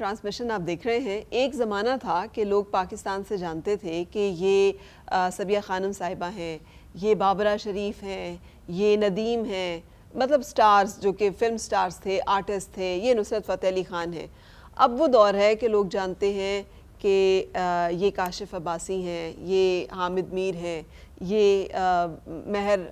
Transmission आप देख रहे हैं। एक ज़माना था कि लोग पाकिस्तान से जानते थे कि ये सबिया खानम साहिबा हैं, ये बाबरा शरीफ हैं, ये नदीम हैं, मतलब स्टार्स जो कि फिल्म स्टार्स थे, आर्टिस्ट थे, ये नुसरत फ़तेह अली ख़ान है। अब वो दौर है कि लोग जानते हैं कि ये काशिफ अब्बासी हैं, ये हामिद मीर हैं, ये महर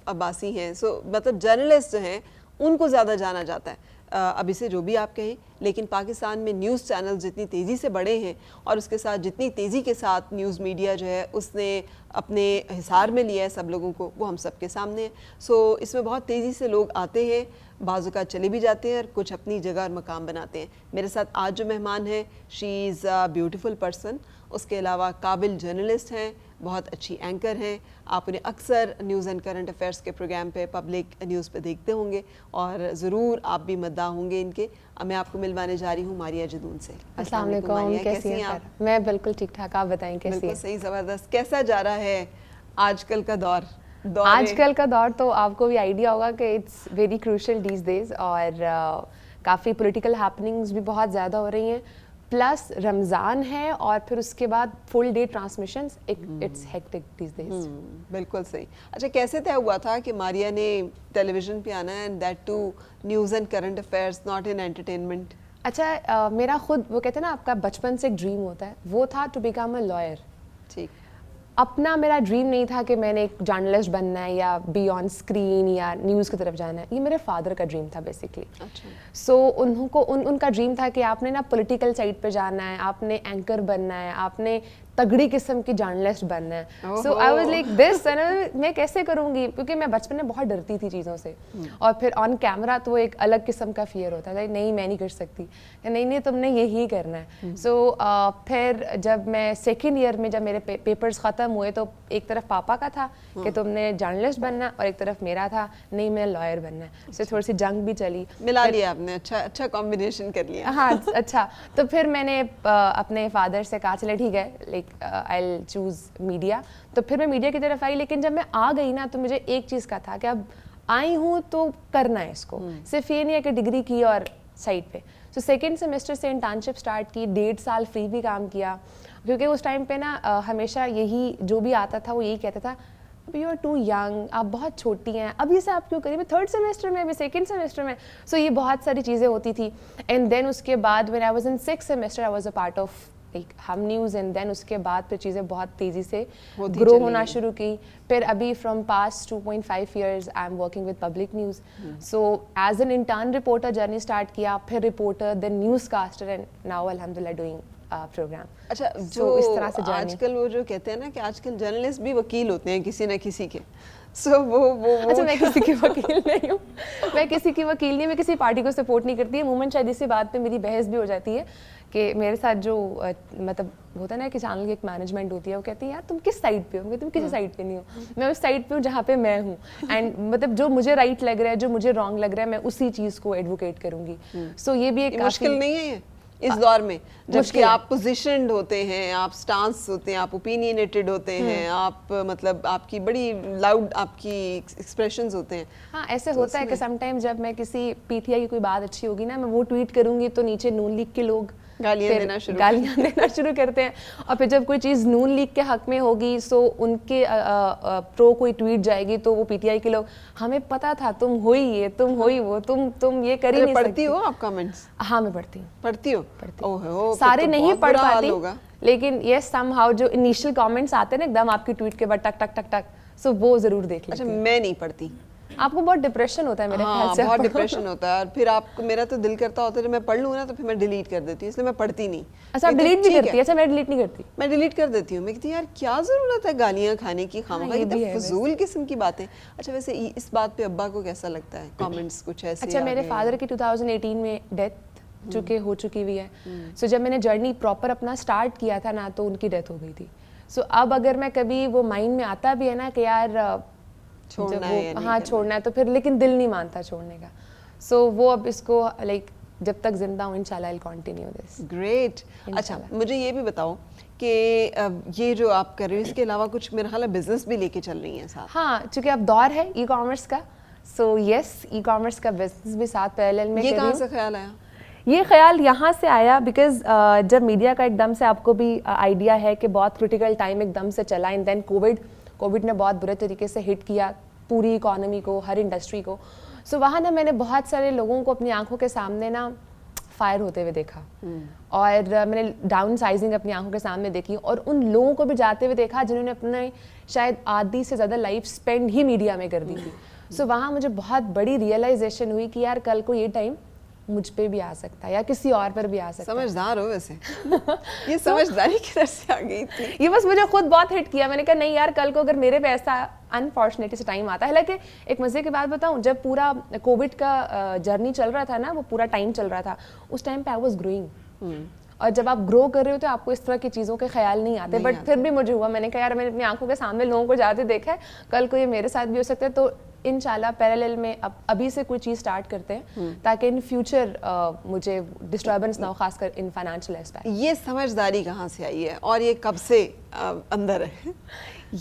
अब्बासी हैं। सो मतलब जर्नलिस्ट जो हैं उनको ज़्यादा जाना जाता है। अब इसे जो भी आप कहें, लेकिन पाकिस्तान में न्यूज़ चैनल जितनी तेज़ी से बढ़े हैं और उसके साथ जितनी तेज़ी के साथ न्यूज़ मीडिया जो है उसने अपने हिसार में लिया है सब लोगों को, वो हम सब के सामने है। सो इसमें बहुत तेज़ी से लोग आते हैं, बाज़ चले भी जाते हैं और कुछ अपनी जगह और मकाम बनाते हैं। मेरे साथ आज जो मेहमान है, she is a beautiful person. उसके अलावा काबिल जर्नलिस्ट हैं, बहुत अच्छी एंकर हैं। आप उन्हें अक्सर न्यूज़ एंड करंट अफेयर्स के प्रोग्राम पे, पब्लिक न्यूज़ पे देखते होंगे और ज़रूर आप भी मद्दा होंगे इनके। अब मैं आपको मिलवाने जा रही हूँ मारिया जदून से। अस्सलाम वालेकुम, कैसी हैं आप? मैं बिल्कुल ठीक ठाक, आप बताएं कैसी हैं? बिल्कुल सही, ज़बरदस्त। कैसा जा रहा है आजकल का दौर? आजकल का दौर तो आपको भी आइडिया होगा कि it's very crucial these days और काफ़ी पॉलिटिकल हैपनिंग्स भी बहुत ज़्यादा हो रही हैं, प्लस रमज़ान है और फिर उसके बाद full day transmissions, it's hectic these days. बिल्कुल सही। अच्छा, कैसे तय हुआ था कि मारिया ने टेलीविज़न पे आना है and that too news and current affairs, not in entertainment? अच्छा, मेरा खुद वो कहते हैं ना आपका बचपन से एक ड्रीम होता है, वो था टू बिकम अ लॉयर। ठीक। अपना मेरा ड्रीम नहीं था कि मैंने एक जर्नलिस्ट बनना है या बी ऑन स्क्रीन या न्यूज़ की तरफ जाना है, ये मेरे फादर का ड्रीम था बेसिकली। अच्छा। सो उनका ड्रीम था कि आपने ना पॉलिटिकल साइड पे जाना है, आपने एंकर बनना है, आपने तगड़ी किस्म की जर्नलिस्ट बनना है। सो आई वाज लाइक दिस, मैं कैसे करूँगी, क्योंकि मैं बचपन में बहुत डरती थी चीज़ों से और फिर ऑन कैमरा तो एक अलग किस्म का फियर होता है, नहीं मैं नहीं कर सकती, नहीं नहीं तुमने यही करना है। सो फिर जब मैं सेकेंड ईयर में जब मेरे पेपर्स ख़त्म हुए तो एक तरफ पापा का था कि तुमने जर्नलिस्ट बनना और एक तरफ मेरा था नहीं मैं लॉयर बनना है। सो थोड़ी सी जंग भी चली, मिला लिया आपने, अच्छा कॉम्बिनेशन कर लिया। हाँ अच्छा, तो फिर मैंने अपने फादर से कहा चले ठीक है, like I will choose media. तो फिर मैं मीडिया की तरफ आई, लेकिन जब मैं आ गई ना तो मुझे एक चीज़ का था कि अब आई हूँ तो करना है इसको, सिर्फ ये नहीं है कि डिग्री की और साइड पे। सो सेकेंड सेमेस्टर से इंटर्नशिप स्टार्ट की, 1.5 साल फ्री भी काम किया, क्योंकि उस टाइम पे ना हमेशा यही जो भी आता था वो यही कहता था यू आर टू यंग, आप बहुत छोटी हैं, अभी से आप क्यों करिए, मैं थर्ड सेमेस्टर में, अभी सेकेंड सेमेस्टर में। सो ये बहुत सारी चीज़ें होती थी। एंड देन उसके बाद when I was in 6th semester I was a part of हम न्यूज़, एंड देन उसके बाद फिर चीज़ें बहुत तेज़ी से ग्रो होना शुरू की। फिर अभी from past 2.5 years I am working with public news. So as an intern reporter journey start किया, फिर reporter, then news caster, and now अल्हम्दुलिल्लाह डूइंग प्रोग्राम। अच्छा, जो इस तरह से आजकल वो जो कहते हैं ना कि आजकल जर्नलिस्ट भी वकील होते हैं किसी न किसी के। वो अच्छा, मैं किसी की वकील नहीं हूँ, मैं किसी की वकील नहीं, मैं किसी पार्टी को सपोर्ट नहीं करती है। अमूमन शायद इसी बात पे मेरी बहस भी हो जाती है कि मेरे साथ जो मतलब होता है ना कि चैनल की एक मैनेजमेंट होती है, वो कहती है यार तुम किस साइड पे हो, तुम किसी साइड पे नहीं हो, मैं उस साइड पे हूँ जहाँ पे मैं हूँ, एंड मतलब जो मुझे राइट लग रहा है, जो मुझे रॉन्ग लग रहा है, मैं उसी चीज़ को एडवोकेट करूँगी। सो ये भी एक मुश्किल नहीं है ये इस दौर में, जबकि आप पोजीशनड होते हैं, आप स्टांस होते हैं, आप ओपिनियनेटेड होते हैं, आप मतलब आपकी बड़ी लाउड आपकी एक्सप्रेशंस होते हैं। हाँ, ऐसे तो होता है कि समटाइम जब मैं किसी पीटीआई की कोई बात अच्छी होगी ना, मैं वो ट्वीट करूंगी तो नीचे नून लीग के लोग गालियाँ देना शुरू करते हैं, और फिर जब कोई चीज़ नून लीग के हक में होगी सो उनके प्रो कोई ट्वीट जाएगी तो वो पीटीआई के लोग, हमें पता था तुम हो ही ये, तुम हो ही वो, तुम ये कर ही नहीं सकती। पढ़ती हो आप कमेंट्स? हाँ, मैं पढ़ती हूँ। पढ़ती हो? ओहो, सारे तो नहीं पढ़ पाती, लेकिन ये समहाउ जो इनिशियल कमेंट्स आते हैं ना एकदम आपकी ट्वीट के बाद टक टक टक टक, सो वो जरूर देख लेती हूँ। अच्छा, मैं नहीं पढ़ती। आपको बहुत डिप्रेशन होता है मेरे ख्याल से। बहुत डिप्रेशन होता है, और फिर आपको, मेरा तो दिल करता होता है जब मैं पढ़ लूँ ना तो फिर मैं डिलीट कर देती हूँ, इसलिए मैं पढ़ती नहीं। अच्छा, आप डिलीट भी करती है? अच्छा, मैं डिलीट नहीं करती, मैं डिलीट कर देती हूँ। मैं कहती हूँ यार क्या ज़रूरत है गालियाँ खाने की, खामखा की फजूल किस्म की बातें। अच्छा, वैसे इस बात पे अब्बा को कैसा लगता है, कमेंट्स कुछ ऐसे? अच्छा, मेरे फादर की 2018 में डेथ हो चुकी हुई है। सो जब मैंने जर्नी प्रॉपर अपना स्टार्ट किया था ना तो उनकी डेथ हो गई थी। सो अब अगर मैं कभी वो माइंड में आता भी है ना कि यार छोड़ना है, हाँ छोड़ना है, तो फिर लेकिन दिल नहीं मानता छोड़ने का। सो वो अब इसको लाइक जब तक जिंदा हूँ इंशाल्लाह I will continue this. Great. अच्छा, मुझे ये भी बताओ कि ये जो आप कर रहे हो इसके अलावा कुछ मेरा ख्याल है बिजनेस भी लेके चल रही हैं साथ? हाँ, चूँकि अब दौर है ई कॉमर्स का, सो यस ई कॉमर्स का बिजनेस भी साथ पैरेलल में। ये कहाँ से ख्याल आया? ये ख्याल यहाँ से आया बिकॉज जब मीडिया का एकदम से आपको भी आइडिया है कि बहुत क्रिटिकल टाइम एकदम से चला, एंड देन कोविड ने बहुत बुरे तरीके से हिट किया पूरी इकोनॉमी को, हर इंडस्ट्री को। सो वहाँ ना मैंने बहुत सारे लोगों को अपनी आंखों के सामने ना फायर होते हुए देखा, और मैंने डाउन साइजिंग अपनी आंखों के सामने देखी, और उन लोगों को भी जाते हुए देखा जिन्होंने अपने शायद आधी से ज़्यादा लाइफ स्पेंड ही मीडिया में कर दी थी। सो वहाँ मुझे बहुत बड़ी रियलाइजेशन हुई कि यार कल को ये टाइम मुझ पे भी आ सकता है या किसी और पर भी आ सकता है। समझदार हो वैसे। ये समझदारी किधर से आ गई थी? ये बस मुझे खुद बहुत हिट किया। मैंने कहा नहीं यार, कल को अगर मेरे पे ऐसा अनफॉर्चुनेटली से टाइम आता है। हालांकि एक मजे की बात बताऊं, जब पूरा कोविड का जर्नी चल रहा था ना, वो पूरा टाइम चल रहा था, उस टाइम पे आई वाज ग्रोइंग, और जब आप ग्रो कर रहे हो तो आपको इस तरह की चीज़ों के ख्याल नहीं आते, बट फिर भी मुझे हुआ। मैंने कहा यार मैंने अपनी आंखों के सामने लोगों को जाते देखा है, कल को ये मेरे साथ भी हो सकता है, तो इंशाल्लाह पैरेलल में अभी से कोई चीज़ स्टार्ट करते हैं ताकि इन फ्यूचर मुझे डिस्टर्बेंस ना हो, खासकर इन फाइनेंशियल एस्पेक्ट। ये समझदारी कहाँ से आई है और ये कब से अंदर है?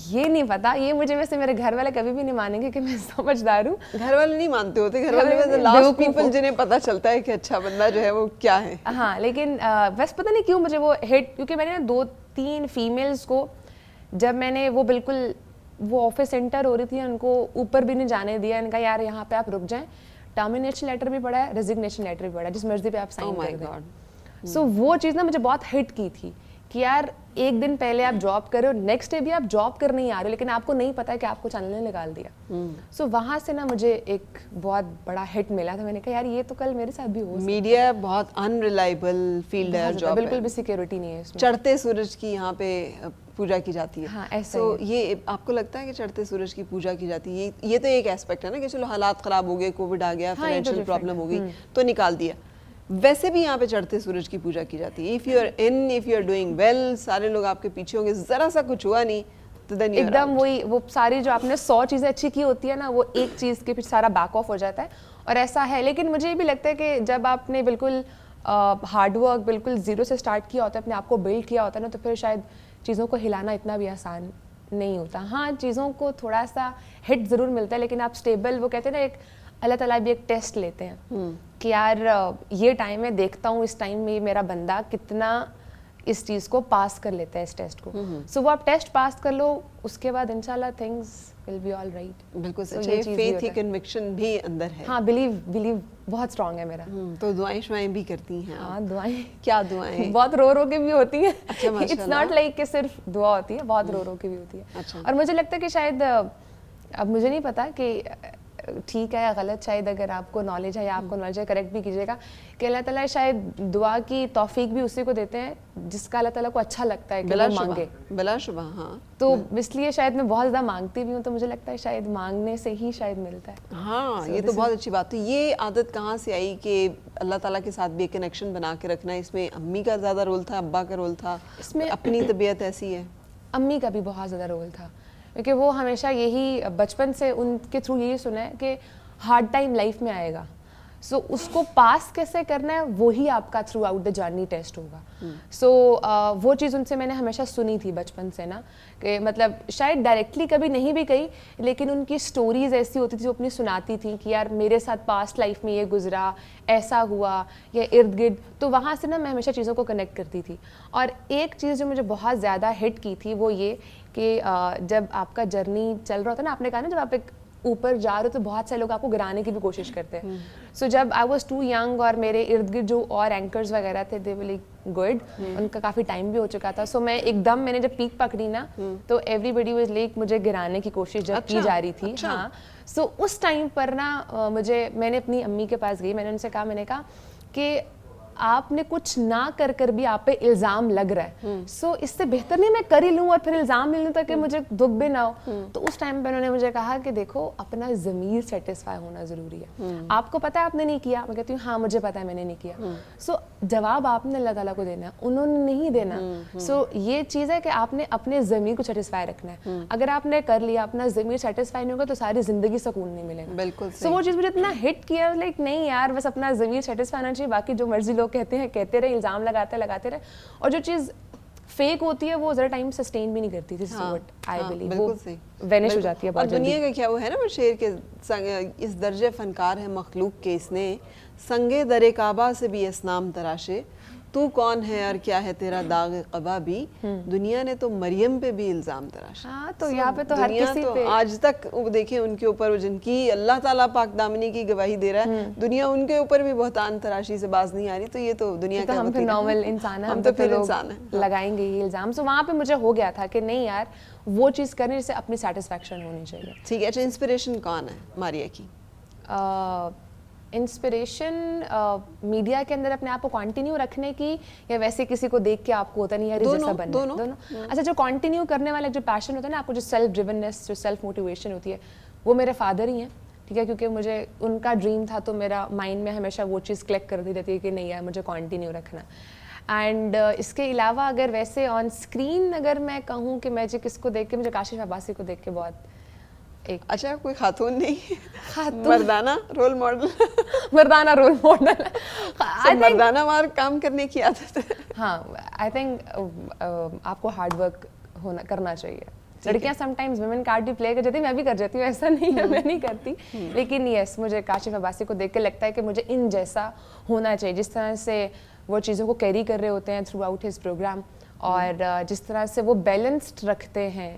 ये नहीं पता, ये मुझे वैसे मेरे घर वाले कभी भी नहीं मानेंगे कि मैं समझदार हूँ। घर वाले नहीं मानते होते, घर वाले वैसे लास्ट पीपल जिन्हें पता चलता है कि अच्छा बंदा जो है वो क्या है। हाँ, लेकिन बस पता नहीं क्यों मुझे वो हिट, क्योंकि मैंने 2-3 फीमेल्स को जब मैंने वो बिल्कुल वो ऑफिस एंटर हो रही थी, उनको ऊपर भी नहीं जाने दिया, इनका यार यहाँ पे आप रुक जाएं, टर्मिनेशन लेटर भी पड़ा है, रेजिग्नेशन लेटर भी पड़ा है, जिस मर्जी पे आप साइन कर दें। सो वो चीज़ ना मुझे बहुत हिट की थी कि यार एक दिन पहले आप जॉब कर रहे हो, नेक्स्ट डे भी आप जॉब कर नहीं आ रहे हो, लेकिन आपको नहीं पता है कि आपको चैनल ने निकाल दिया। सो वहाँ से ना मुझे एक बहुत बड़ा हिट मिला था। मैंने कहा यार ये तो कल मेरे साथ भी हो सकता है। मीडिया बहुत अनरिलायबल फील्ड है, जॉब बिल्कुल भी सिक्योरिटी नहीं है इसमें। चढ़ते सूरज की यहाँ पे पूजा की जाती है। हाँ, ऐसा तो ये आपको लगता है कि चढ़ते सूरज की पूजा की जाती है? ये तो एक एस्पेक्ट है ना कि चलो हालात खराब हो गए, कोविड आ गया, फाइनेंशियल प्रॉब्लम हो गई तो निकाल दिया। वैसे भी यहाँ पे चढ़ते सूरज की पूजा की जाती है। If you are doing well, सारे लोग आपके पीछे होंगे, जरा सा कुछ हुआ नहीं तो देन एकदम वही वो सारी जो आपने 100 चीज़ें अच्छी की होती है ना, वो एक चीज़ के पीछे सारा बैक ऑफ हो जाता है, और ऐसा है। लेकिन मुझे ये भी लगता है कि जब आपने बिल्कुल हार्डवर्क बिल्कुल ज़ीरो से स्टार्ट किया होता है, अपने आप को बिल्ड किया होता है ना, तो फिर शायद चीज़ों को हिलाना इतना भी आसान नहीं होता। हाँ, चीज़ों को थोड़ा सा हिट ज़रूर मिलता है, लेकिन आप स्टेबल, वो कहते हैं ना, एक अल्लाह ताला भी एक टेस्ट लेते हैं कि यार ये टाइम है, देखता हूँ इस टाइम में मेरा बंदा कितना इस चीज़ को पास कर लेता है, इस टेस्ट को। सो वो आप टेस्ट पास कर लो, उसके बाद इंशाल्लाह things will be all right. बिल्कुल सच है, फेथ ही कन्विक्शन भी अंदर है। हाँ, बिलीव बहुत स्ट्रांग है मेरा। तो दुआएं शुआएं भी करती हैं? हाँ, दुआएं। क्या दुआएं? बहुत रो के भी होती हैं। अच्छा, माशाल्लाह। इट्स नॉट लाइक कि सिर्फ दुआ होती है, बहुत रो के भी होती है। अच्छा। और मुझे लगता है कि शायद अब मुझे नहीं पता कि ठीक है या गलत, शायद अगर आपको नॉलेज है या आपको नॉलेज है, करेक्ट भी कीजिएगा, कि अल्लाह ताला शायद दुआ की तौफीक भी उसी को देते हैं जिसका अल्लाह ताला को अच्छा लगता है कि वो मांगे। बिलाशुबा, हाँ। तो इसलिए शायद मैं बहुत ज़्यादा मांगती भी हूँ, तो मुझे लगता है शायद मांगने से ही शायद मिलता है। हाँ, ये तो बहुत अच्छी बात है। ये आदत कहाँ से आई कि अल्लाह ताला के साथ भी एक कनेक्शन बना के रखना? इसमें अम्मी का ज़्यादा रोल था, अब्बा का रोल था, इसमें अपनी तबीयत ऐसी है? अम्मी का भी बहुत ज़्यादा रोल था, क्योंकि वो हमेशा यही बचपन से उनके थ्रू यही सुना है कि हार्ड टाइम लाइफ में आएगा, सो उसको पास कैसे करना है वही आपका throughout the journey test होगा। सो वो चीज़ उनसे मैंने हमेशा सुनी थी बचपन से ना, कि मतलब शायद डायरेक्टली कभी नहीं भी कही, लेकिन उनकी स्टोरीज ऐसी होती थी जो अपनी सुनाती थी कि यार मेरे साथ पास्ट लाइफ में ये गुजरा, ऐसा हुआ, या इर्द गिर्द। तो वहाँ से ना मैं हमेशा चीज़ों को कनेक्ट करती थी। और एक चीज़ जो मुझे बहुत ज़्यादा हिट की थी वो ये कि जब आपका जर्नी चल रहा होता है ना, आपने कहा ना जब आप एक ऊपर जा रहे हो तो बहुत से लोग आपको गिराने की भी कोशिश करते हैं। सो जब आई वाज टू यंग और मेरे इर्द गिर्द जो और एंकर्स वगैरह थे, दे वर लाइक गुड, उनका काफ़ी टाइम भी हो चुका था। सो मैं एकदम मैंने जब पीक पकड़ी ना, तो एवरीबडी वाज लाइक मुझे गिराने की कोशिश जब की जा रही थी। हाँ, सो उस टाइम पर ना मैंने अपनी अम्मी के पास गई, मैंने उनसे कहा, मैंने कहा कि आपने कुछ ना कर कर भी आप पे इल्ज़ाम लग रहा है, सो इससे बेहतर नहीं मैं कर ही लूँ और फिर इल्ज़ाम मिल लूँ ताकि मुझे दुख भी ना हो। तो उस टाइम पे उन्होंने मुझे कहा कि देखो अपना ज़मीर सेटिस्फाई होना ज़रूरी है। आपको पता है आपने नहीं किया? मैं कहती हूँ हाँ मुझे पता है मैंने नहीं किया। सो जवाब आपने अल्लाह ताला को देना है, उन्होंने नहीं देना। सो ये चीज़ है कि आपने अपने ज़मीर को सेटिस्फाई रखना है। अगर आपने कर लिया, अपना ज़मीर सेटिस्फाई नहीं होगा तो सारी ज़िंदगी सुकून नहीं मिलेगा। बिल्कुल। सो वो चीज़ मुझे इतना हिट किया, लाइक नहीं यार बस अपना ज़मीर सेटिस्फाई होना चाहिए, बाकी जो मर्जी लोग कहते हैं कहते रहे, इल्ज़ाम लगाते रहे। और जो चीज़ फेक होती है वो ज़रा टाइम सस्टेन भी नहीं करती। This is what I believe, बिल्कुल वो सही, वेनिश हो जाती है और बहुत जल्दी। दुनिया का क्या वो है ना, वो शेर के इस दर्जे फनकार है मखलूक के इसने, संगे दरे काबा से भी असनाम तराशे, तू कौन है और क्या है तेरा दाग कबा भी, दुनिया ने तो मरियम पे भी इल्जाम तराशा। हाँ, तो यहाँ पे तो हर दुनिया किसी तो पे आज तक वो देखें उनके ऊपर जिनकी अल्लाह ताला पाक दामनी की गवाही दे रहा है, दुनिया उनके ऊपर भी बहुतान तराशी से बाज नहीं आ रही। तो ये तो दुनिया तो का हम फिर वतीरा है। नॉर्मल इंसान है, हम हम तो पे फिर लोग इंसान है। लगाएंगे ये इल्ज़ाम। सो वहाँ पे मुझे हो गया था कि नहीं यार, वो चीज़ करने से अपनी सेटिस्फैक्शन होनी चाहिए। ठीक है, अच्छा इंस्पिरेशन कौन है मारिया की? इंस्पिरेशन मीडिया के अंदर अपने आप को कंटिन्यू रखने की, या वैसे किसी को देख के आपको होता नहीं यार इस जैसा बनना है? दोनों। अच्छा, जो कंटिन्यू करने वाला जो पैशन होता है ना आपको, जो सेल्फ ड्रिवननेस, जो सेल्फ मोटिवेशन होती है, वो मेरे फादर ही हैं, ठीक है, क्योंकि मुझे उनका ड्रीम था तो मेरा माइंड में हमेशा वो चीज़ क्लिक करती रहती है कि नहीं यार मुझे कंटिन्यू रखना। एंड इसके अलावा अगर वैसे ऑन स्क्रीन अगर मैं कहूँ कि मैं जो किसको देख के, मुझे काशिफ अब्बासी को देख के बहुत एक, अच्छा कोई खातून नहीं, खातून मर्दाना रोल मॉडल मर्दाना रोल मॉडल मर्दाना वार काम करने की आदत है। हाँ, आई थिंक आपको हार्ड वर्क करना चाहिए। लड़कियां समटाइम्स वुमेन कार्ड भी प्ले कर जाती है, मैं भी कर जाती हूँ, ऐसा नहीं है मैं नहीं करती, लेकिन यस मुझे काशिफ अब्बासी को देख के लगता है कि मुझे इन जैसा होना चाहिए, जिस तरह से वो चीज़ों को कैरी कर रहे होते हैं थ्रू आउट हिज प्रोग्राम, और जिस तरह से वो बैलेंस्ड रखते हैं,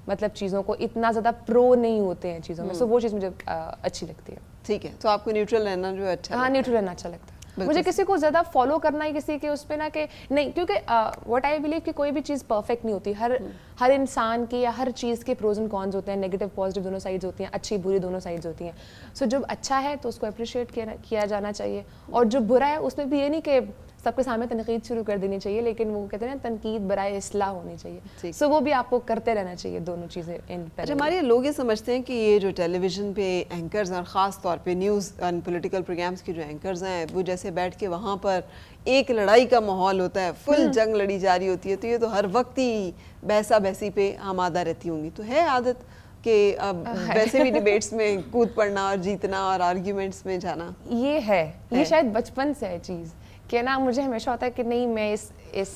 मतलब चीज़ों को इतना ज़्यादा प्रो नहीं होते हैं चीज़ों में। सो वो चीज़ मुझे अच्छी लगती है। ठीक है, तो आपको न्यूट्रल रहना जो अच्छा, हाँ न्यूट्रल रहना अच्छा लगता है। मुझे किसी को ज़्यादा फॉलो करना है किसी के उस पे ना कि नहीं, क्योंकि व्हाट आई बिलीव कि कोई भी चीज़ परफेक्ट नहीं होती। हर इंसान की या हर चीज़ के प्रोज एंड कॉन्स होते हैं, नेगेटिव पॉजिटिव दोनों साइड्स होती हैं, अच्छी बुरी दोनों साइड्स होती हैं। सो जब अच्छा है तो उसको अप्रिशिएट किया जाना चाहिए, और जो बुरा है उसमें भी ये नहीं कि सबके सामने तनकीद शुरू कर देनी चाहिए, लेकिन वो कहते हैं ना तनकीद बराए इस्लाह होनी चाहिए। सो वो भी आपको करते रहना चाहिए, दोनों चीज़ें इन। अच्छा, हमारे लोग ये समझते हैं कि ये जो टेलीविज़न पे एंकर्स और ख़ास तौर पे न्यूज़ एंड पॉलिटिकल प्रोग्राम्स के जो एंकर्स हैं, वो जैसे बैठ के वहाँ पर एक लड़ाई का माहौल होता है, फुल जंग लड़ी जा रही होती है, तो ये तो हर वक्त ही बहसा बहसी पे आमादा रहती होंगी। तो है आदत कि अब वैसे भी डिबेट्स में कूद पड़ना और जीतना और आर्ग्यूमेंट्स में जाना? ये है, ये शायद बचपन से है चीज़ कि ना मुझे हमेशा होता है कि नहीं मैं इस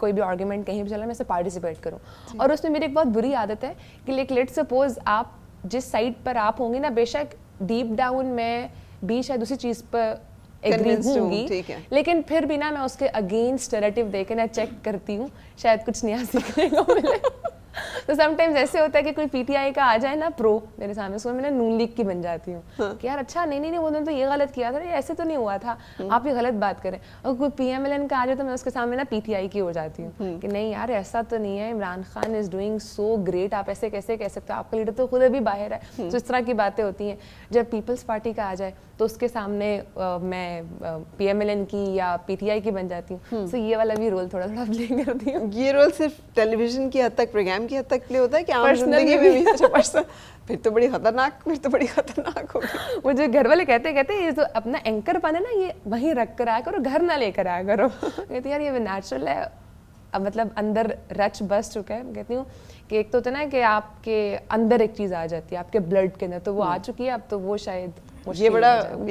कोई भी आर्ग्यूमेंट कहीं भी चला मैं इसे पार्टिसिपेट करूं। और उसमें मेरी एक बहुत बुरी आदत है कि लेट्स सपोज आप जिस साइड पर आप होंगे ना, बेशक डीप डाउन मैं भी शायद उसी चीज़ पर एग्री होंगी, लेकिन फिर भी ना मैं उसके अगेंस्ट नैरेटिव देके ना चेक करती हूँ, शायद कुछ नया सीखने को मिले। तो समटाइम्स ऐसे होता है कि कोई पीटीआई का आ जाए ना प्रो मेरे सामने, उसमें मैं नून लीग की बन जाती हूँ। हाँ। कि यार अच्छा नहीं उन्होंने तो ये गलत किया था, ये ऐसे तो नहीं हुआ था, आप ये गलत बात करें। और कोई पीएमएलएन का आ जाए तो मैं उसके सामने ना पीटीआई की हो जाती हूँ कि नहीं यार ऐसा तो नहीं है, Imran Khan is doing so great, आप ऐसे कैसे कह सकते हो, आपका लीडर तो खुद अभी बाहर है। तो इस तरह की बातें होती हैं। जब पीपल्स पार्टी का आ जाए तो उसके सामने मैं पीएमएलएन की या पीटीआई की बन जाती हूँ। तो ये वाला भी रोल थोड़ा थोड़ा प्ले करती हूँ। ये रोल सिर्फ टेलीविजन की हद तक, प्रोग्राम की हद तक प्ले होता है कि आम जिंदगी में भी? अच्छा पर्सनल, फिर तो बड़ी खतरनाक होगी। मुझे घर वाले कहते ये जो अपना एंकर बने ना ये वहीं रख कर आया करो, घर ना लेकर आया करो। कहती यार ये नेचुरल है, अब मतलब अंदर रच बस चुका है। कहती हूँ कि एक तो होता है ना कि आपके अंदर एक चीज़ आ जाती है आपके ब्लड के अंदर, तो वो आ चुकी है अब, तो वो शायद ये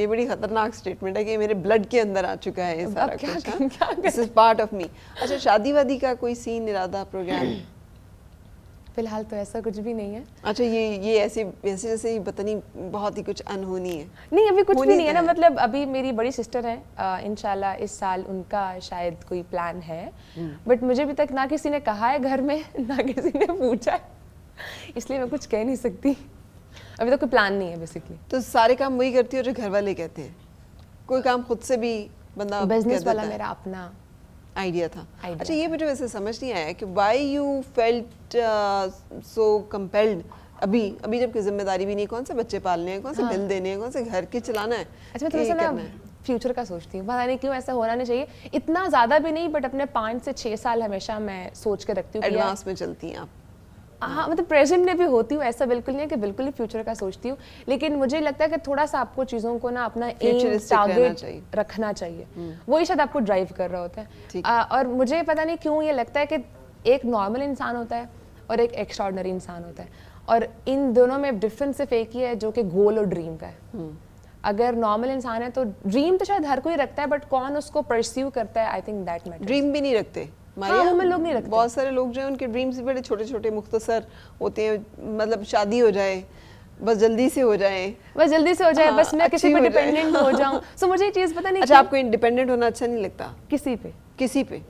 बड़ी खतरनाक स्टेटमेंट है कि मेरे ब्लड के अंदर आ चुका है ये सारा कुछ। This is part of me. अच्छा, शादी वादी का कोई सीन, इरादा, प्रोग्राम? फिलहाल तो ऐसा कुछ भी नहीं है। अच्छा, ये ऐसे जैसे ही पता नहीं बहुत ही कुछ अनहोनी है? नहीं अभी कुछ भी नहीं है ना, मतलब अभी मेरी बड़ी सिस्टर है, इंशाल्लाह इस साल उनका शायद कोई प्लान है, बट मुझे अभी तक ना किसी ने कहा है घर में, ना किसी ने पूछा है, इसलिए मैं कुछ कह नहीं सकती। अभी तो कोई प्लान नहीं है बेसिकली। तो सारे काम वही करती हो जो घर वाले कहते हैं? कोई काम खुद से भी बंदा? बिजनेस वाला मेरा अपना आइडिया था। अच्छा, ये मुझे वैसे समझ नहीं आया कि why you felt so compelled अभी जबकि जिम्मेदारी भी नहीं, कौन से बच्चे पालने हैं, कौन से बिल देने हैं, कौन से घर के चलाना है। अच्छा, मैं थोड़ा सा ना फ्यूचर का सोचती हूँ, पता नहीं क्यों ऐसा होना नहीं चाहिए, इतना ज़्यादा भी नहीं, बट अपने 5 से 6 साल हमेशा मैं सोच के रखती हूँ। एडवांस में चलती हैं आप? हाँ, मतलब प्रेजेंट में भी होती हूँ, ऐसा बिल्कुल नहीं है कि बिल्कुल ही फ्यूचर का सोचती हूँ, लेकिन मुझे लगता है कि थोड़ा सा आपको चीज़ों को ना अपना एम टारगेट रखना चाहिए, वही शायद आपको ड्राइव कर रहा होता है। और मुझे पता नहीं क्यों ये लगता है कि एक नॉर्मल इंसान होता है और एक एक्स्ट्राऑर्डिनरी इंसान होता है, और इन दोनों में डिफरेंस सिर्फ एक ही है जो कि गोल और ड्रीम का है। अगर नॉर्मल इंसान है तो ड्रीम तो शायद हर कोई रखता है, बट कौन उसको परस्यू करता है, I think that matters. Dream भी नहीं रखते हाँ, वुमेन लोग नहीं रखते। बहुत सारे लोग जो हैं उनके ड्रीम्स भी बड़े छोटे छोटे मुख्तसर होते हैं, मतलब शादी हो जाए, बस जल्दी से हो जाए, हाँ, बस मैं किसी पे डिपेंडेंट हो जाऊं। सो मुझे ये चीज़ पता नहीं। अच्छा, आपको इंडिपेंडेंट होना अच्छा नहीं लगता? किसी पे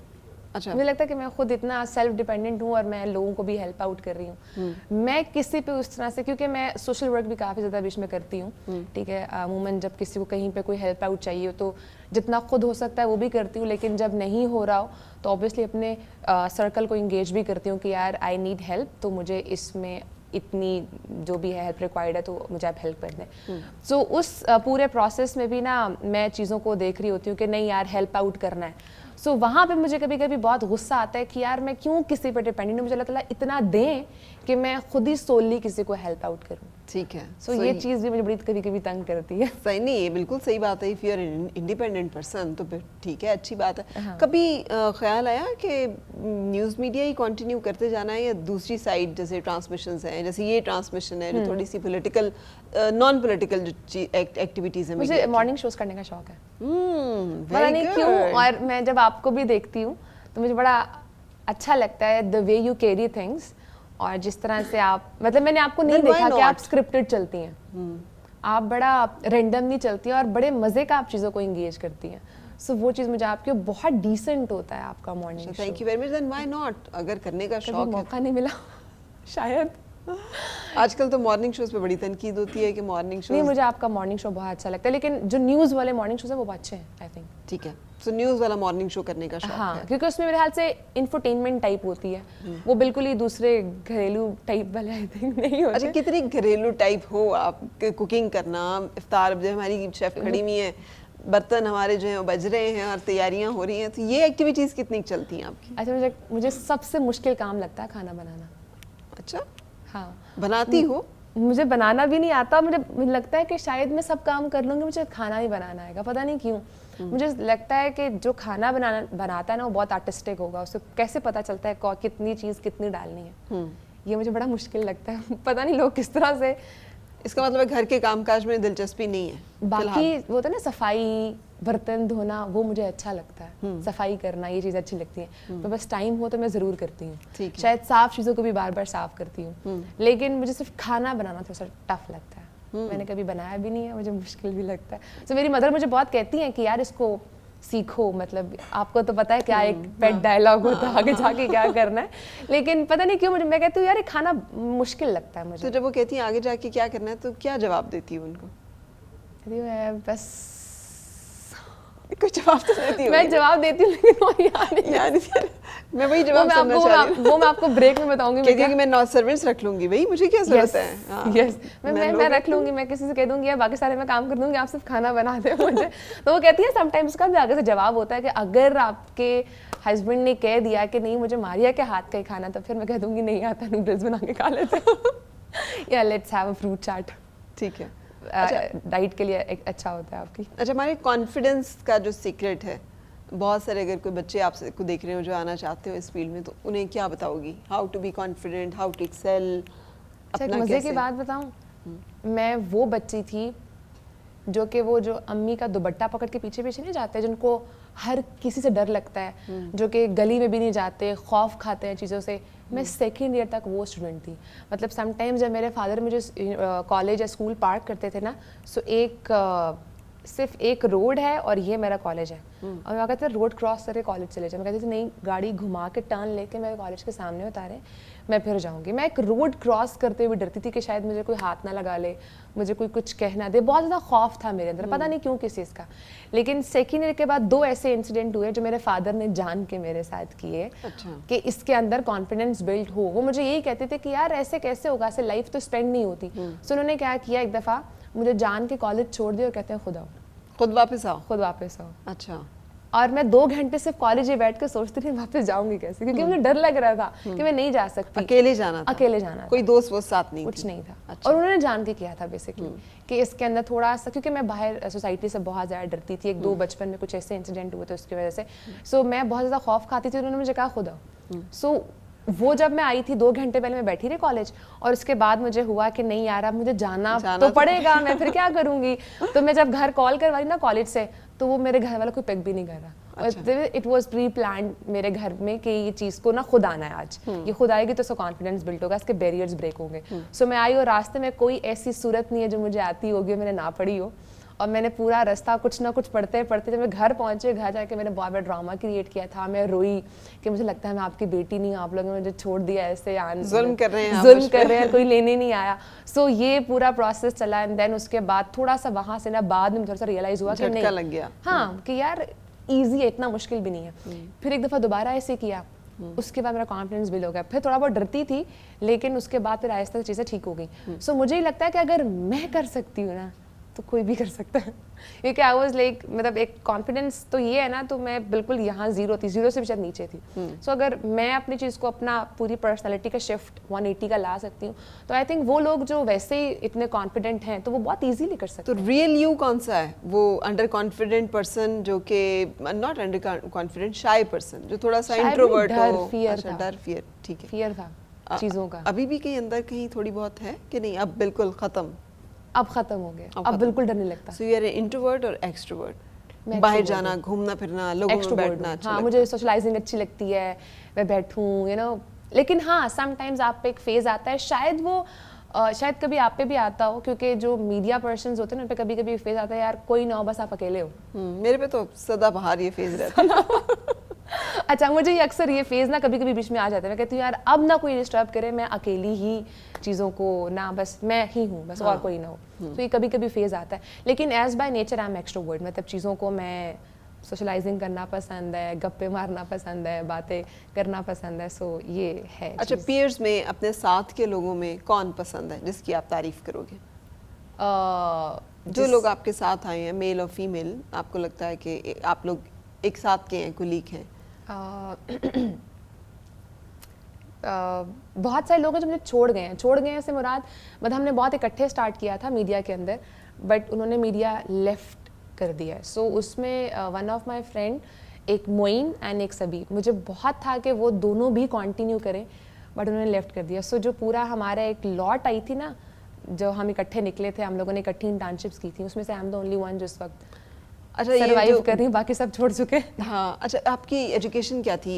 अच्छा, मुझे लगता है कि मैं खुद इतना सेल्फ डिपेंडेंट हूँ और मैं लोगों को भी हेल्प आउट कर रही हूँ। मैं किसी पे उस तरह से, क्योंकि मैं सोशल वर्क भी काफ़ी ज़्यादा बीच में करती हूँ, ठीक है, अमूमन जब किसी को कहीं पे कोई हेल्प आउट चाहिए हो तो जितना खुद हो सकता है वो भी करती हूँ, लेकिन जब नहीं हो रहा हो तो ऑब्वियसली अपने सर्कल को इंगेज भी करती हूँ कि यार आई नीड हेल्प, तो मुझे इसमें इतनी जो भी है हेल्प रिक्वायर्ड है तो मुझे आप हेल्प कर दें। सो उस पूरे प्रोसेस में भी ना मैं चीज़ों को देख रही होती हूँ कि नहीं यार हेल्प आउट करना है। सो वहाँ पे मुझे कभी कभी बहुत गुस्सा आता है कि यार मैं क्यों किसी पर डिपेंडेंट हूँ, मुझे अल्लाह ताला इतना दें कि मैं खुद ही सोलली किसी को हेल्प आउट करूँ। ठीक है। सो ये चीज़ भी मुझे बड़ी कभी कभी तंग करती है। सही नहीं, ये बिल्कुल सही बात है। If you are independent person तो फिर ठीक है, अच्छी बात है। हाँ। कभी ख्याल आया कि न्यूज़ मीडिया ही कंटिन्यू करते जाना है या दूसरी साइड जैसे ट्रांसमिशंस हैं, जैसे ये ट्रांसमिशन है जो थोड़ी सी पॉलिटिकल नॉन पॉलिटिकल जो एक्टिविटीज़ हैं? मुझे मॉर्निंग शोज करने का शौक है, पता वेरी नहीं क्यों। और मैं जब आपको भी देखती हूँ तो मुझे बड़ा अच्छा लगता है the way you carry things, और जिस तरह से आप, मतलब मैंने आपको नहीं देखा कि आप स्क्रिप्टेड चलती हैं, आप बड़ा रैंडम नहीं चलती हैं और बड़े मजे का आप चीज़ों को इंगेज करती हैं। सो वो चीज़ मुझे आपके बहुत डिसेंट होता है आपका morning show. Thank you very much. Then why not, अगर करने का शौक है। मौका नहीं मिला शायद। आजकल तो मॉर्निंग शोज पे बड़ी तनकीद होती है कि मॉर्निंग शो। नहीं, मुझे आपका मॉर्निंग शो बहुत अच्छा लगता है, लेकिन जो न्यूज़ वाले मॉर्निंग शोज है वो बहुत अच्छे हैं आई थिंक। ठीक है, सो न्यूज़ वाला मॉर्निंग शो करने का शौक हाँ, है। क्योंकि उसमें मेरे ख्याल से इंफोटेनमेंट टाइप होती है, वो बिल्कुल ही दूसरे घरेलू टाइप वाले आई थिंक नहीं होते। अच्छा, कितनी घरेलू टाइप हो आप? कुकिंग करना, इफ्तार जब हमारी शेफ खड़ी हुई है, बर्तन हमारे जो हैं वो बज रहे हैं और तैयारियां हो रही हैं, तो ये एक्टिविटीज़ कितनी चलती हैं आपकी? अच्छा, मुझे सबसे मुश्किल काम लगता है खाना बनाना। अच्छा, हाँ, बनाती हो? मुझे बनाना भी नहीं आता। मुझे लगता है कि शायद मैं सब काम कर लूँगी, मुझे खाना नहीं बनाना आएगा, पता नहीं क्यों। मुझे लगता है कि जो खाना बनाता है ना वो बहुत आर्टिस्टिक होगा, उसको कैसे पता चलता है कितनी चीज़ कितनी डालनी है, ये मुझे बड़ा मुश्किल लगता है। पता नहीं लोग किस तरह से। इसका मतलब है घर के कामकाज में दिलचस्पी नहीं है? बाकी वो होता है ना सफाई, बर्तन धोना, वो मुझे अच्छा लगता है, सफाई करना ये चीज़ अच्छी लगती है। तो बस टाइम हो तो मैं ज़रूर करती हूँ। शायद साफ चीज़ों को भी बार बार साफ करती हूँ, लेकिन मुझे सिर्फ खाना बनाना थोड़ा सा टफ लगता है। मैंने कभी बनाया भी नहीं है, मुझे मुश्किल भी लगता है। तो मेरी मदर मुझे बहुत कहती हैं कि यार इसको सीखो, मतलब आपको तो पता है क्या एक पेट डायलॉग होता है आगे जाके क्या करना है, लेकिन पता नहीं क्यों मैं कहती हूँ यार ये खाना मुश्किल लगता है मुझे। तो जब वो कहती हैं आगे जाके क्या करना है तो क्या जवाब देती हूँ उनको? मैं बस कुछ जवाब तो देती हूँ। मैं जवाब देती हूँ लेकिन वो याद नहीं। मैं वही जवाब सुनना चाह रही हूँ। वो मैं आपको ब्रेक में बताऊंगी। क्योंकि मैं 9 सर्वेंट्स रख लूंगी भाई, मुझे क्या जरूरत है। यस, मैं रख लूंगी, मैं किसी से कह दूंगी यार बाकी सारे मैं काम कर दूंगी, आप सिर्फ खाना बना दे मुझे। तो वो कहती है समटाइम्स का भी आगे से जवाब होता है कि अगर आपके हस्बैंड ने कह दिया कि नहीं मुझे मारिया के हाथ का ही खाना, तो फिर मैं कह दूंगी नहीं आता, नूडल्स बना के खा लेते या लेट्स हैव अ फ्रूट चाट। ठीक है, डाइट के लिए एक अच्छा होता है आपकी। अच्छा, हमारे कॉन्फिडेंस का जो सीक्रेट है, बहुत सारे अगर कोई बच्चे आपसे को देख रहे हो जो आना चाहते हो इस फील्ड में, तो उन्हें क्या बताओगी? How to be confident, how to excel? अच्छा, मज़े की बात बताऊं, मैं वो बच्ची थी जो कि वो जो अम्मी का दुपट्टा पकड़ के पीछे पीछे नहीं जाते, जिनको हर किसी से डर लगता है, जो कि गली में भी नहीं जाते, खौफ खाते हैं चीज़ों से। मैं सेकेंड ईयर तक वो स्टूडेंट थी। मतलब समटाइम्स जब मेरे फादर मुझे कॉलेज या स्कूल पार्क करते थे ना, सो सिर्फ एक रोड है और ये मेरा कॉलेज है, और मैं कहते थे रोड क्रॉस करके कॉलेज चले जाए। मैं कहती थी नहीं, गाड़ी घुमा के टर्न लेके मेरे कॉलेज के सामने उतारे, मैं फिर जाऊंगी। मैं एक रोड क्रॉस करते हुए डरती थी कि शायद मुझे कोई हाथ ना लगा ले, मुझे कोई कुछ कह ना दे। बहुत ज़्यादा खौफ था मेरे अंदर, पता नहीं क्यों किस चीज़ का। लेकिन सेकेंड ईयर के बाद 2 ऐसे इंसिडेंट हुए जो मेरे फादर ने जान के मेरे साथ किए। अच्छा। कि इसके अंदर कॉन्फिडेंस बिल्ड हो। वो मुझे यही कहते थे कि यार ऐसे कैसे होगा, ऐसे लाइफ तो स्पेंड नहीं होती। सो उन्होंने क्या किया, एक दफ़ा मुझे जान के कॉलेज छोड़ दिया और कहते हैं खुद आओ, खुद वापस आओ, खुद वापस आओ। अच्छा। और मैं 2 घंटे सिर्फ कॉलेज में बैठ कर सोचती थी वापस जाऊंगी कैसे, क्योंकि मुझे डर लग रहा था कि मैं नहीं जा सकती। अकेले जाना था? अकेले जाना, कोई दोस्त वो साथ नहीं? कुछ नहीं था। अच्छा। और उन्होंने जान के किया था बेसिकली कि इसके अंदर थोड़ा सा, क्योंकि मैं बाहर सोसाइटी से बहुत ज़्यादा डरती थी। 1-2 बचपन में कुछ ऐसे इंसिडेंट हुए थे उसकी वजह से। सो मैं बहुत ज़्यादा खौफ खाती थी। उन्होंने मुझे कहा खुद आओ। सो वो जब मैं आई थी 2 घंटे पहले मैं बैठी रही कॉलेज, और उसके बाद मुझे हुआ कि नहीं यार अब मुझे जाना तो पड़ेगा, मैं फिर क्या करूँगी। तो मैं जब घर कॉल करवाई ना कॉलेज से, तो वो मेरे घर वाला कोई पिक भी नहीं कर रहा। इट वॉज प्री प्लान मेरे घर में कि ये चीज़ को ना खुद आना है आज, ये खुद आएगी तो उसका कॉन्फिडेंस बिल्ड होगा, इसके बैरियर्स ब्रेक होंगे। सो मैं आई और रास्ते में कोई ऐसी सूरत नहीं है जो मुझे आती होगी मैंने ना पढ़ी हो, और मैंने पूरा रास्ता कुछ ना कुछ पढ़ते पढ़ते जब मैं घर पहुंचे, घर जाके मैंने बहुत बड़ा ड्रामा क्रिएट किया था। मैं रोई कि मुझे लगता है मैं आपकी बेटी नहीं, आप लोगों ने मुझे छोड़ दिया ऐसे, जुल्म कर रहे हैं कोई लेने नहीं आया। सो ये पूरा प्रोसेस चला, एंड देन उसके बाद थोड़ा सा वहाँ से ना बाद में थोड़ा सा रियलाइज हुआ कि नहीं लग गया, हाँ कि यार ईजी है, इतना मुश्किल भी नहीं है। फिर एक दफ़ा दोबारा ऐसे किया, उसके बाद मेरा कॉन्फिडेंस बिल्ड हो गया। फिर थोड़ा बहुत डरती थी, लेकिन उसके बाद फिर आहिस्ता से चीज़ें ठीक हो गई। सो मुझे ही लगता है कि अगर मैं कर सकती हूँ ना तो कोई भी कर सकता है, क्योंकि आई वॉज लाइक मतलब एक कॉन्फिडेंस तो ये है ना, तो मैं बिल्कुल यहाँ जीरो थी, जीरो से भी शायद नीचे थी। सो अगर मैं अपनी चीज़ को अपना पूरी पर्सनालिटी का शिफ्ट 180 का ला सकती हूँ, तो आई थिंक वो लोग जो वैसे ही इतने कॉन्फिडेंट हैं तो वो बहुत ईजीली कर सकते हैं। तो रियल यू कौन सा है? वो अंडर कॉन्फिडेंट पर्सन जो कि not under confident, shy person जो थोड़ा सा इंट्रोवर्ट हो? फियर, डर, फियर, ठीक है, फियर था चीज़ों का। अभी भी कहीं अंदर कहीं थोड़ी बहुत है कि नहीं अब बिल्कुल खत्म? अब खत्म हो गया, अब बिल्कुल डर नहीं लगता। सो यू आर इंट्रोवर्ट और एक्सट्रोवर्ट? बाहर जाना, घूमना फिरना, लोगों में बैठना अच्छा लगता है? मुझे सोशलाइजिंग अच्छी लगती है, मैं बैठूं यू नो। लेकिन हाँ समटाइम्स आप पे एक फेज आता है, शायद वो शायद कभी आप पे भी आता हो, क्योंकि जो मीडिया पर्सन्स होते हैं ना उन पे कभी कभी फेज आता है यार कोई ना हो बस आप अकेले हो। मेरे पे तो सदाबहार ये फेज रहता है। अच्छा, मुझे ये अक्सर ये फेज ना कभी कभी बीच में आ जाता है, मैं कहती हूँ यार अब ना कोई डिस्टर्ब करे, मैं अकेली ही चीज़ों को ना, बस मैं ही हूँ बस, और कोई ना हो। तो ये कभी कभी फेज आता है, लेकिन as by nature I am extrovert, मतलब चीज़ों को मैं सोशलाइजिंग करना पसंद है, गप्पे मारना पसंद है, बातें करना पसंद है। सो ये है। अच्छा, पीयर्स में अपने साथ के लोगों में कौन पसंद है जिसकी आप तारीफ करोगे? जो लोग आपके साथ आए हैं, मेल और फीमेल, आपको लगता है कि आप लोग एक साथ के हैं, कुलीग हैं? बहुत सारे लोग हैं जो मुझे छोड़ गए हैं से मुराद, मतलब हमने बहुत इकट्ठे स्टार्ट किया था मीडिया के अंदर, बट उन्होंने मीडिया लेफ्ट कर दिया है। सो उसमें वन ऑफ माय फ्रेंड, एक मोइन एंड एक सबी, मुझे बहुत था कि वो दोनों भी कंटिन्यू करें, बट उन्होंने लेफ्ट कर दिया। सो जो पूरा हमारा एक लॉट आई थी ना, जो हम इकट्ठे निकले थे, हम लोगों ने इकट्ठी इंटर्नशिप्स की थी, उसमें से I am the only one जो इस वक्त अच्छा सर्वाइव कर रही हूँ, बाकी सब छोड़ चुके। हाँ, अच्छा, आपकी एजुकेशन क्या थी?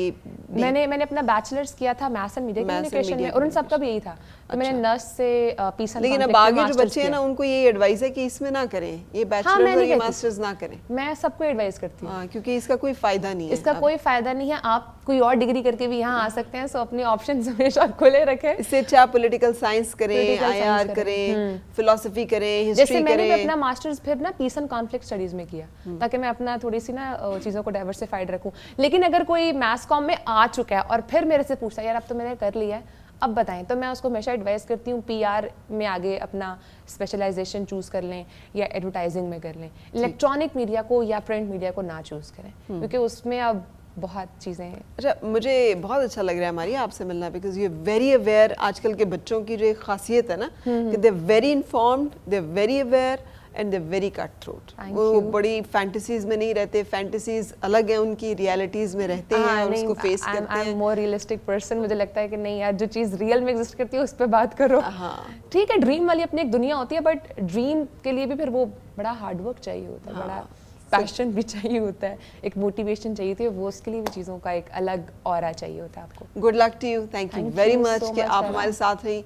मैंने अपना बैचलर्स किया था मैथ्स एंड मीडिया कम्युनिकेशन में, और उन सबका भी यही था। तो मैंने नर्स से पीस एंड, लेकिन अब आगे जो बच्चे हैं ना उनको ये एडवाइस है कि इसमें ना करें, ये बैचलर्स और ये मास्टर्स ना करें। मैं सबको एडवाइस करती हूँ, क्योंकि इसका कोई फायदा नहीं है। इसका कोई फायदा नहीं है, आप कोई और डिग्री करके भी यहाँ आ सकते हैं। सो अपने ऑप्शंस हमेशा खुले रखें। इससे अच्छा आप पॉलिटिकल साइंस करें, IR करें, फिलोसफी करें, हिस्ट्री करें। जैसे मैंने अपना मास्टर्स फिर ना पीस एंड कॉन्फ्लिक्ट स्टडीज में किया, ताकि मैं अपना थोड़ी सी ना चीज़ों को डाइवर्सिफाइड रखूं। लेकिन अगर कोई मैथ्स कॉम में आ चुका है और फिर मेरे से पूछता है यार अब तो मैंने कर लिया है, अब बताएं, तो मैं उसको हमेशा एडवाइस करती हूँ PR में आगे अपना स्पेशलाइजेशन चूज़ कर लें, या एडवर्टाइजिंग में कर लें। इलेक्ट्रॉनिक मीडिया को या प्रिंट मीडिया को ना चूज़ करें, क्योंकि उसमें अब बहुत चीज़ें हैं। अच्छा, मुझे बहुत अच्छा लग रहा है हमारी आपसे मिलना, बिकॉज यू वेरी अवेयर। आजकल के बच्चों की जो एक खासियत है ना कि they very informed, they very aware and they very cut throat. वो बड़ी फैंटेसीज में नहीं रहते, फैंटेसीज अलग है उनकी, रियलिटीज में रहते हैं और उसको फेस करते हैं। I am more realistic person, मुझे लगता है कि नहीं यार जो चीज़ रियल में एग्जिस्ट करती है उस पर बात करो। ठीक है, ड्रीम वाली अपनी एक दुनिया होती है, बट ड्रीम के लिए भी फिर वो बड़ा हार्डवर्क चाहिए होता है, बड़ा पैशन भी चाहिए होता है, एक मोटिवेशन चाहिए थी, वो उसके लिए भी चीज़ों का एक अलग ऑरा चाहिए होता है आपको। Good luck to you, thank you very much कि आप हमारे साथ रही।